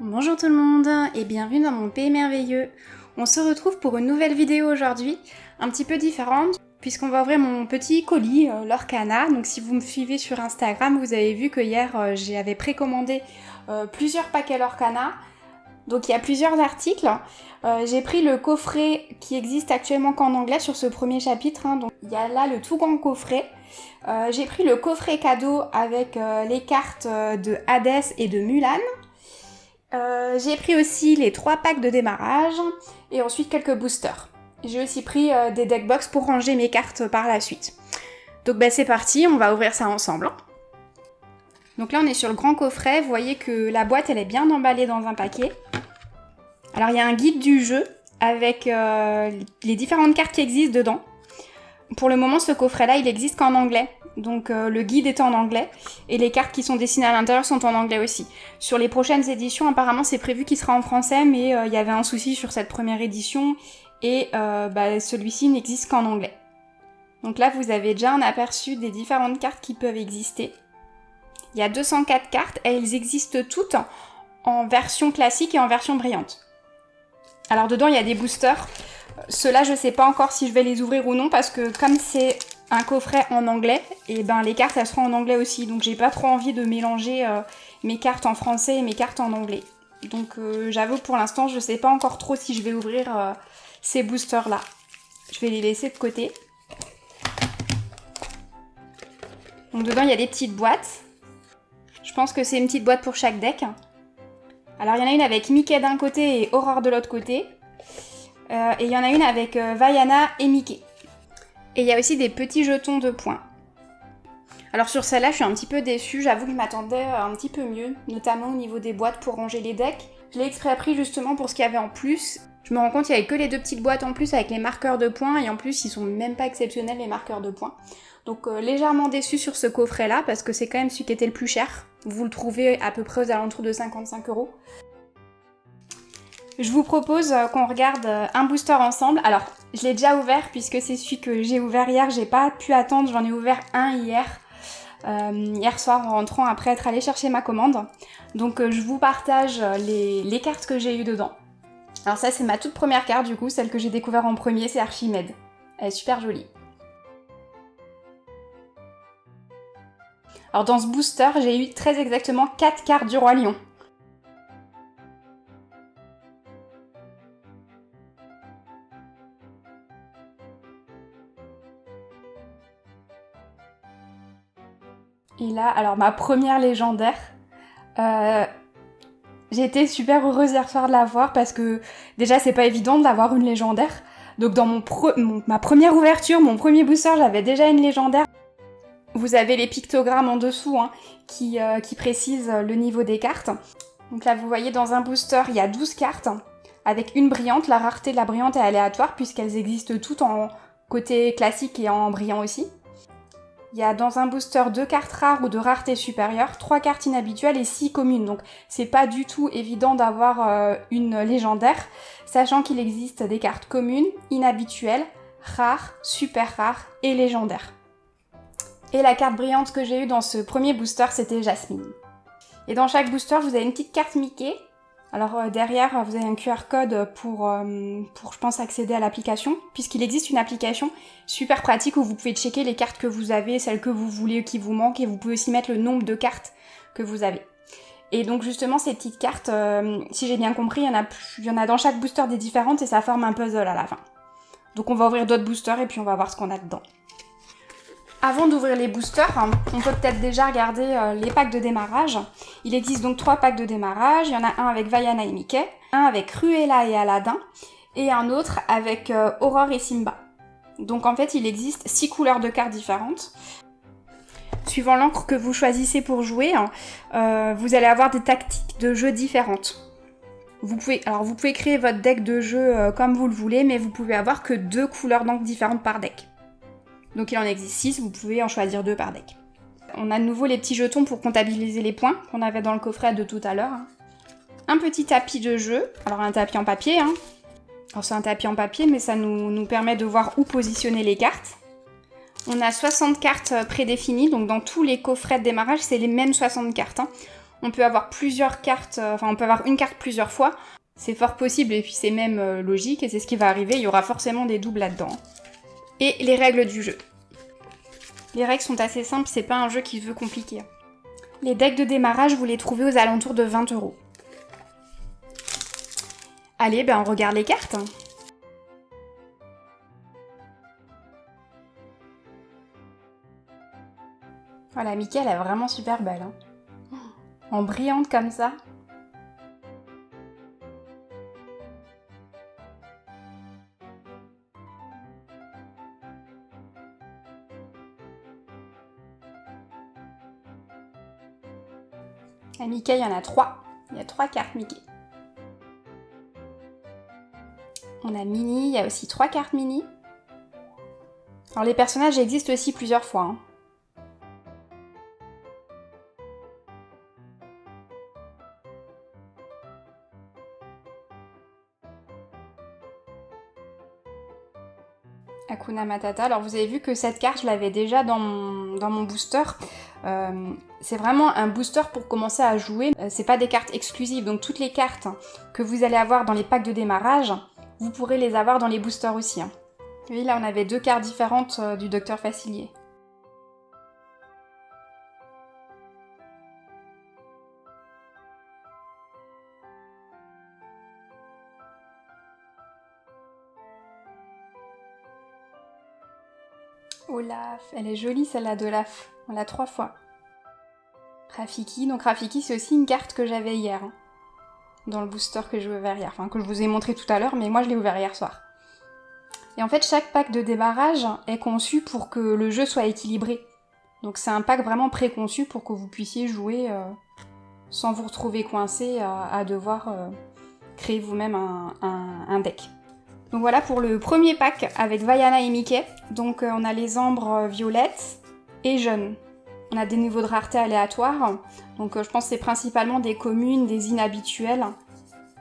Bonjour tout le monde et bienvenue dans mon pays merveilleux. On se retrouve pour une nouvelle vidéo aujourd'hui, un petit peu différente, puisqu'on va ouvrir mon petit colis Lorcana. Donc si vous me suivez sur Instagram, vous avez vu que hier j'avais précommandé plusieurs paquets Lorcana. Donc il y a plusieurs articles. J'ai pris le coffret qui existe actuellement qu'en anglais sur ce premier chapitre. Donc il y a là le tout grand coffret. J'ai pris le coffret cadeau avec les cartes de Hades et de Mulan. J'ai pris aussi les 3 packs de démarrage et ensuite quelques boosters. J'ai aussi pris des deckbox pour ranger mes cartes par la suite. Donc c'est parti, on va ouvrir ça ensemble. Donc là on est sur le grand coffret, vous voyez que la boîte elle est bien emballée dans un paquet. Alors il y a un guide du jeu avec les différentes cartes qui existent dedans. Pour le moment ce coffret là il existe qu'en anglais. Donc le guide est en anglais et les cartes qui sont dessinées à l'intérieur sont en anglais aussi. Sur les prochaines éditions, apparemment c'est prévu qu'il sera en français, mais il y avait un souci sur cette première édition et celui-ci n'existe qu'en anglais. Donc là vous avez déjà un aperçu des différentes cartes qui peuvent exister. Il y a 204 cartes et elles existent toutes en version classique et en version brillante. Alors dedans il y a des boosters. Ceux-là je sais pas encore si je vais les ouvrir ou non parce que comme c'est un coffret en anglais, et les cartes elles seront en anglais aussi, donc j'ai pas trop envie de mélanger mes cartes en français et mes cartes en anglais. Donc j'avoue pour l'instant je sais pas encore trop si je vais ouvrir ces boosters là. Je vais les laisser de côté. Donc dedans il y a des petites boîtes. Je pense que c'est une petite boîte pour chaque deck. Alors il y en a une avec Mickey d'un côté et Aurore de l'autre côté. Et il y en a une avec Vaiana et Mickey. Et il y a aussi des petits jetons de points. Alors sur celle-là, je suis un petit peu déçue. J'avoue que je m'attendais un petit peu mieux, notamment au niveau des boîtes pour ranger les decks. Je l'ai exprès pris justement pour ce qu'il y avait en plus. Je me rends compte qu'il n'y avait que les 2 petites boîtes en plus avec les marqueurs de points. Et en plus, ils sont même pas exceptionnels les marqueurs de points. Donc légèrement déçue sur ce coffret-là parce que c'est quand même celui qui était le plus cher. Vous le trouvez à peu près aux alentours de 55 €. Je vous propose qu'on regarde un booster ensemble. Alors, je l'ai déjà ouvert puisque c'est celui que j'ai ouvert hier. J'ai pas pu attendre, j'en ai ouvert un hier. Hier soir en rentrant après être allée chercher ma commande. Donc je vous partage les cartes que j'ai eues dedans. Alors ça c'est ma toute première carte du coup, celle que j'ai découvert en premier, c'est Archimède. Elle est super jolie. Alors dans ce booster, j'ai eu très exactement 4 cartes du Roi Lion. Et là, alors ma première légendaire, j'ai été super heureuse hier soir de l'avoir parce que déjà c'est pas évident de l'avoir une légendaire. Donc dans ma première ouverture, mon premier booster, j'avais déjà une légendaire. Vous avez les pictogrammes en dessous qui précisent le niveau des cartes. Donc là vous voyez dans un booster il y a 12 cartes avec une brillante. La rareté de la brillante est aléatoire puisqu'elles existent toutes en côté classique et en brillant aussi. Il y a dans un booster 2 cartes rares ou de rareté supérieure, 3 cartes inhabituelles et 6 communes. Donc c'est pas du tout évident d'avoir une légendaire, sachant qu'il existe des cartes communes, inhabituelles, rares, super rares et légendaires. Et la carte brillante que j'ai eue dans ce premier booster, c'était Jasmine. Et dans chaque booster, vous avez une petite carte Mickey. Alors derrière, vous avez un QR code pour je pense, accéder à l'application, puisqu'il existe une application super pratique où vous pouvez checker les cartes que vous avez, celles que vous voulez, qui vous manquent, et vous pouvez aussi mettre le nombre de cartes que vous avez. Et donc justement, ces petites cartes, si j'ai bien compris, il y en a dans chaque booster des différentes, et ça forme un puzzle à la fin. Donc on va ouvrir d'autres boosters, et puis on va voir ce qu'on a dedans. Avant d'ouvrir les boosters, on peut peut-être déjà regarder les packs de démarrage. Il existe donc 3 packs de démarrage. Il y en a un avec Vaiana et Mickey, un avec Cruella et Aladdin, et un autre avec Aurore et Simba. Donc en fait, il existe 6 couleurs de cartes différentes. Suivant l'encre que vous choisissez pour jouer, vous allez avoir des tactiques de jeu différentes. Vous pouvez créer votre deck de jeu comme vous le voulez, mais vous pouvez avoir que 2 couleurs d'encre différentes par deck. Donc il en existe 6, vous pouvez en choisir 2 par deck. On a de nouveau les petits jetons pour comptabiliser les points qu'on avait dans le coffret de tout à l'heure. Un petit tapis de jeu, alors un tapis en papier. Alors c'est un tapis en papier, mais ça nous permet de voir où positionner les cartes. On a 60 cartes prédéfinies, donc dans tous les coffrets de démarrage, c'est les mêmes 60 cartes. on peut avoir plusieurs cartes, enfin on peut avoir une carte plusieurs fois. C'est fort possible et puis c'est même logique et c'est ce qui va arriver, il y aura forcément des doubles là-dedans. Et les règles du jeu. Les règles sont assez simples, c'est pas un jeu qui se veut compliqué. Les decks de démarrage, vous les trouvez aux alentours de 20 €. Allez, ben on regarde les cartes. Voilà, Mickey, elle est vraiment super belle. Hein. En brillante comme ça. Et Mickey, il y en a 3. Il y a 3 cartes Mickey. On a Minnie, il y a aussi 3 cartes Minnie. Alors les personnages existent aussi plusieurs fois. Hein. Hakuna Matata. Alors vous avez vu que cette carte, je l'avais déjà dans mon booster. C'est vraiment un booster pour commencer à jouer. C'est pas des cartes exclusives, donc toutes les cartes que vous allez avoir dans les packs de démarrage, vous pourrez les avoir dans les boosters aussi. Hein. Vous voyez, là on avait 2 cartes différentes du Docteur Facilier. Olaf, elle est jolie celle-là d'Olaf. On l'a 3 fois. Rafiki, donc Rafiki c'est aussi une carte que j'avais hier. Hein, dans le booster que j'ai ouvert hier, enfin que je vous ai montré tout à l'heure, mais moi je l'ai ouvert hier soir. Et en fait chaque pack de débarrage est conçu pour que le jeu soit équilibré. Donc c'est un pack vraiment préconçu pour que vous puissiez jouer sans vous retrouver coincé à devoir créer vous-même un deck. Donc voilà pour le premier pack avec Vaiana et Mickey. Donc on a les ambres violettes et jaunes. On a des niveaux de rareté aléatoires. Donc je pense que c'est principalement des communes, des inhabituels.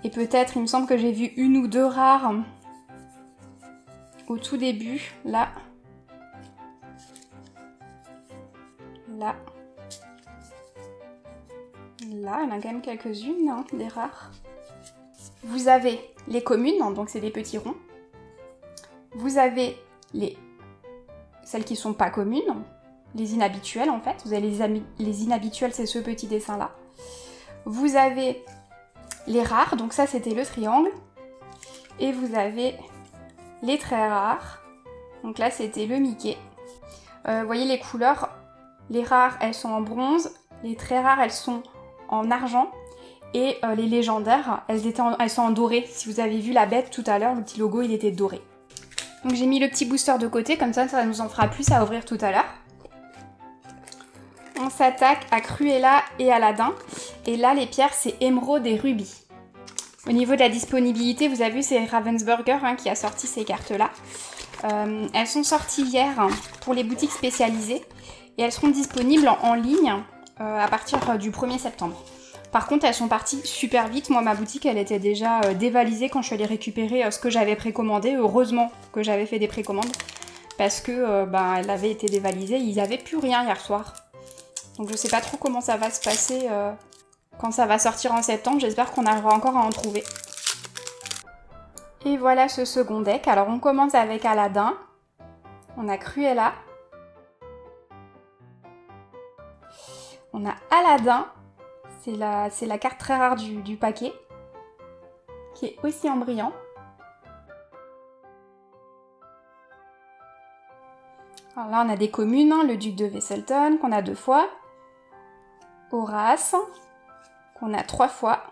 Et peut-être, il me semble que j'ai vu 1 ou 2 rares au tout début. Là. Là. Là, il y en a quand même quelques-unes, hein, des rares. Vous avez les communes, donc c'est des petits ronds. Vous avez celles qui sont pas communes, les inhabituels en fait. Vous avez les inhabituels, c'est ce petit dessin-là. Vous avez les rares, donc ça c'était le triangle. Et vous avez les très rares, donc là c'était le Mickey. Vous voyez les couleurs, les rares elles sont en bronze, les très rares elles sont en argent. Et les légendaires, elles sont en doré. Si vous avez vu la bête tout à l'heure, le petit logo, il était doré. Donc j'ai mis le petit booster de côté, comme ça nous en fera plus à ouvrir tout à l'heure. On s'attaque à Cruella et Aladdin. Et là, les pierres, c'est émeraude et rubis. Au niveau de la disponibilité, vous avez vu, c'est Ravensburger qui a sorti ces cartes-là. Elles sont sorties hier pour les boutiques spécialisées. Et elles seront disponibles en ligne à partir du 1er septembre. Par contre, elles sont parties super vite. Moi, ma boutique, elle était déjà dévalisée quand je suis allée récupérer ce que j'avais précommandé. Heureusement que j'avais fait des précommandes parce que elle avait été dévalisée. Il n'y avait plus rien hier soir. Donc je sais pas trop comment ça va se passer quand ça va sortir en septembre. J'espère qu'on arrivera encore à en trouver. Et voilà ce second deck. Alors on commence avec Aladdin. On a Cruella. On a Aladdin. C'est la carte très rare du paquet, qui est aussi en brillant. Alors là, on a des communes, le duc de Weselton, qu'on a 2 fois. Horace, qu'on a 3 fois.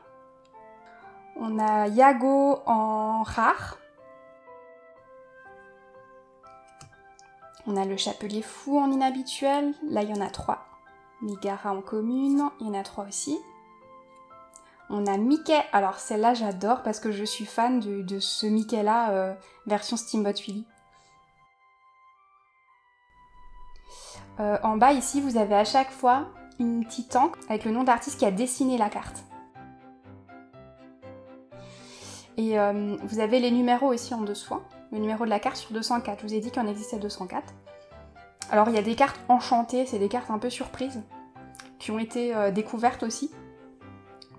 On a Iago en rare. On a le chapelier fou en inhabituel, là il y en a 3. Megara en commune, il y en a 3 aussi. On a Mickey, alors celle-là j'adore parce que je suis fan de ce Mickey-là, version Steamboat Willie. En bas ici, vous avez à chaque fois une petite encre avec le nom d'artiste qui a dessiné la carte. Et vous avez les numéros aussi en dessous, le numéro de la carte sur 204. Je vous ai dit qu'il en existait 204. Alors il y a des cartes enchantées, c'est des cartes un peu surprises, qui ont été découvertes aussi.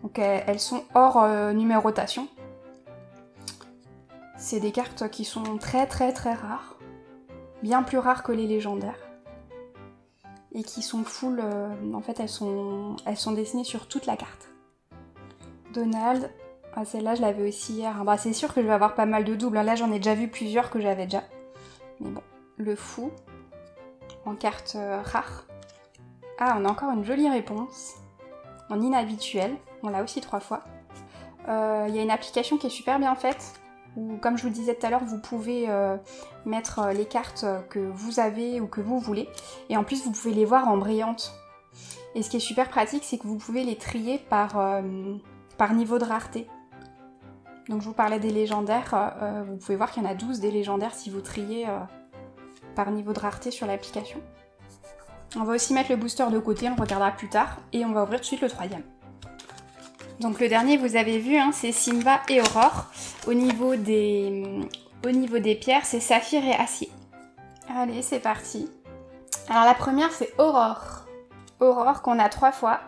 Donc elles sont hors numérotation. C'est des cartes qui sont très très très rares. Bien plus rares que les légendaires. Et qui sont full... en fait, elles sont dessinées sur toute la carte. Donald... Ah, celle-là, je l'avais aussi hier. Bah, c'est sûr que je vais avoir pas mal de doubles. Là, j'en ai déjà vu plusieurs que j'avais déjà. Mais bon, le fou, en carte rare. Ah, on a encore une jolie réponse. En inhabituel. On l'a aussi 3 fois. Il y a une application qui est super bien faite. Où, comme je vous le disais tout à l'heure, vous pouvez mettre les cartes que vous avez ou que vous voulez. Et en plus, vous pouvez les voir en brillante. Et ce qui est super pratique, c'est que vous pouvez les trier par niveau de rareté. Donc je vous parlais des légendaires, vous pouvez voir qu'il y en a 12 des légendaires si vous triez par niveau de rareté sur l'application. On va aussi mettre le booster de côté, on le regardera plus tard, et on va ouvrir tout de suite le 3e. Donc le dernier, vous avez vu, hein, c'est Simba et Aurore. Au niveau des pierres, c'est Saphir et Acier. Allez, c'est parti. Alors la première, c'est Aurore. Aurore qu'on a 3 fois.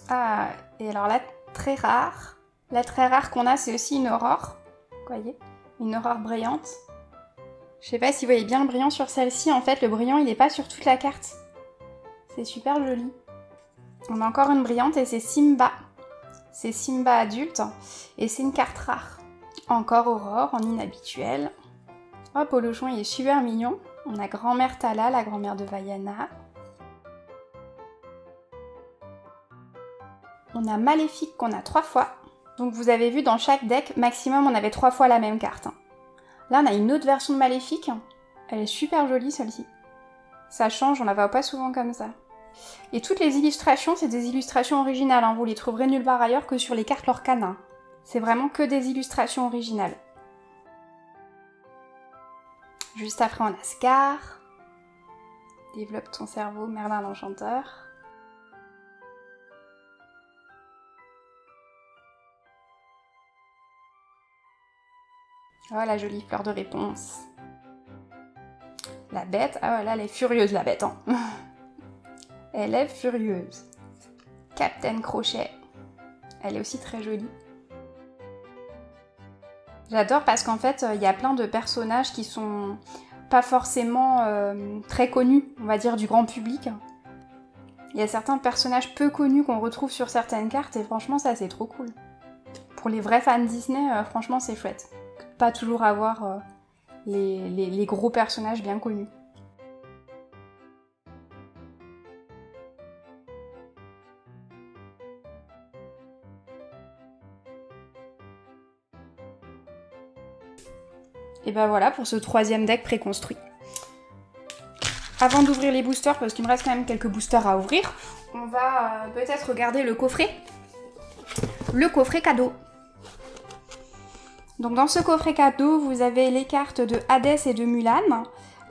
Ah, et alors là, très rare. La très rare qu'on a, c'est aussi une aurore. Vous voyez ? Une aurore brillante. Je sais pas si vous voyez bien le brillant sur celle-ci. En fait, le brillant, il n'est pas sur toute la carte. C'est super joli. On a encore une brillante et c'est Simba. C'est Simba adulte. Et c'est une carte rare. Encore aurore, en inhabituel. Oh, Polochon, il est super mignon. On a grand-mère Tala, la grand-mère de Vaiana. On a Maléfique qu'on a 3 fois. Donc vous avez vu dans chaque deck, maximum on avait 3 fois la même carte. Là on a une autre version de Maléfique. Elle est super jolie celle-ci. Ça change, on la voit pas souvent comme ça. Et toutes les illustrations, c'est des illustrations originales. Vous les trouverez nulle part ailleurs que sur les cartes Lorcana. C'est vraiment que des illustrations originales. Juste après on a Scar. Développe ton cerveau, Merlin l'Enchanteur. Oh, la jolie fleur de réponse. La bête, ah là, elle est furieuse, la bête. Hein. Elle est furieuse. Captain Crochet. Elle est aussi très jolie. J'adore parce qu'en fait, il y a plein de personnages qui sont pas forcément très connus, on va dire, du grand public. Il y a certains personnages peu connus qu'on retrouve sur certaines cartes et franchement, ça, c'est trop cool. Pour les vrais fans Disney, franchement, c'est chouette. Pas toujours avoir les gros personnages bien connus. Et ben voilà pour ce 3e deck préconstruit. Avant d'ouvrir les boosters, parce qu'il me reste quand même quelques boosters à ouvrir, on va peut-être regarder le coffret. Le coffret cadeau. Donc dans ce coffret cadeau, vous avez les cartes de Hadès et de Mulan,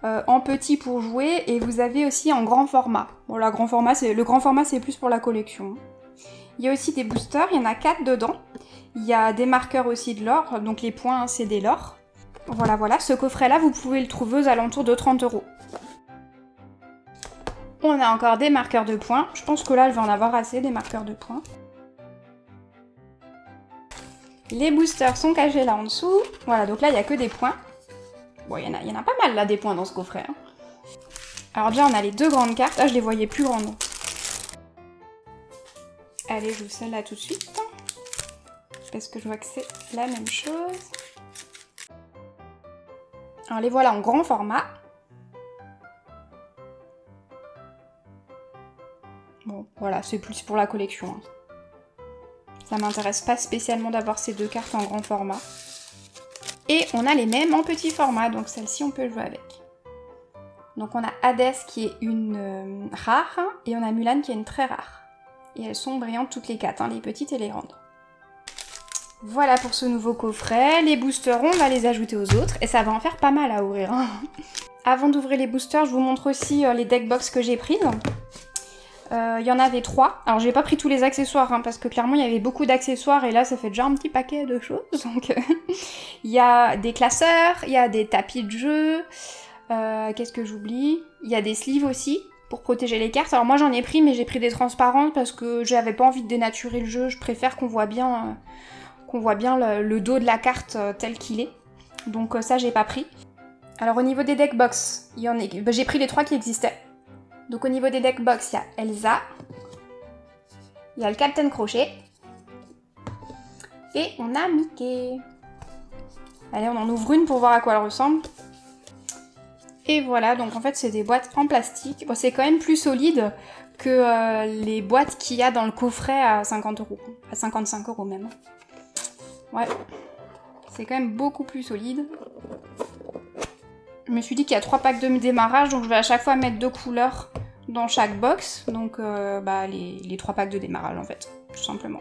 en petit pour jouer, et vous avez aussi en grand format. Bon, le grand format, c'est plus pour la collection. Il y a aussi des boosters, il y en a 4 dedans. Il y a des marqueurs aussi de l'or, donc les points, c'est des l'or. Voilà, ce coffret-là, vous pouvez le trouver aux alentours de 30 €. On a encore des marqueurs de points. Je pense que là, je vais en avoir assez, des marqueurs de points. Les boosters sont cachés là en dessous. Voilà, donc là, il n'y a que des points. Bon, il y en a pas mal là, des points dans ce coffret. Hein. Alors déjà, on a les 2 grandes cartes. Ah, je les voyais plus grandes. Allez, j'ouvre celle-là tout de suite. Parce que je vois que c'est la même chose. Alors les voilà en grand format. Bon, voilà, c'est plus pour la collection. Hein. Ça m'intéresse pas spécialement d'avoir ces 2 cartes en grand format. Et on a les mêmes en petit format, donc celle-ci on peut jouer avec. Donc on a Hadès qui est une rare, et on a Mulan qui est une très rare. Et elles sont brillantes toutes les 4, hein, les petites et les grandes. Voilà pour ce nouveau coffret. Les boosters, on va les ajouter aux autres, et ça va en faire pas mal à ouvrir. Hein. Avant d'ouvrir les boosters, je vous montre aussi les deck box que j'ai prises. Il y en avait 3. Alors j'ai pas pris tous les accessoires hein, parce que clairement il y avait beaucoup d'accessoires et là ça fait déjà un petit paquet de choses. Donc il y a des classeurs, il y a des tapis de jeu, qu'est-ce que j'oublie ? Il y a des sleeves aussi. pour protéger les cartes. Alors moi j'en ai pris, mais j'ai pris des transparentes parce que j'avais pas envie de dénaturer le jeu. Je préfère qu'on voit bien, le dos de la carte tel qu'il est. Donc ça j'ai pas pris. Alors au niveau des deck box, j'ai pris les 3 qui existaient. Donc au niveau des deck box, il y a Elsa, il y a le Captain Crochet, et on a Mickey. Allez, on en ouvre une pour voir à quoi elle ressemble. Et voilà, donc en fait c'est des boîtes en plastique. Bon, c'est quand même plus solide que les boîtes qu'il y a dans le coffret à 50 €, à 55 € même. Ouais, c'est quand même beaucoup plus solide. Je me suis dit qu'il y a 3 packs de démarrage, donc je vais à chaque fois mettre 2 couleurs dans chaque box. Donc les 3 packs de démarrage en fait, tout simplement.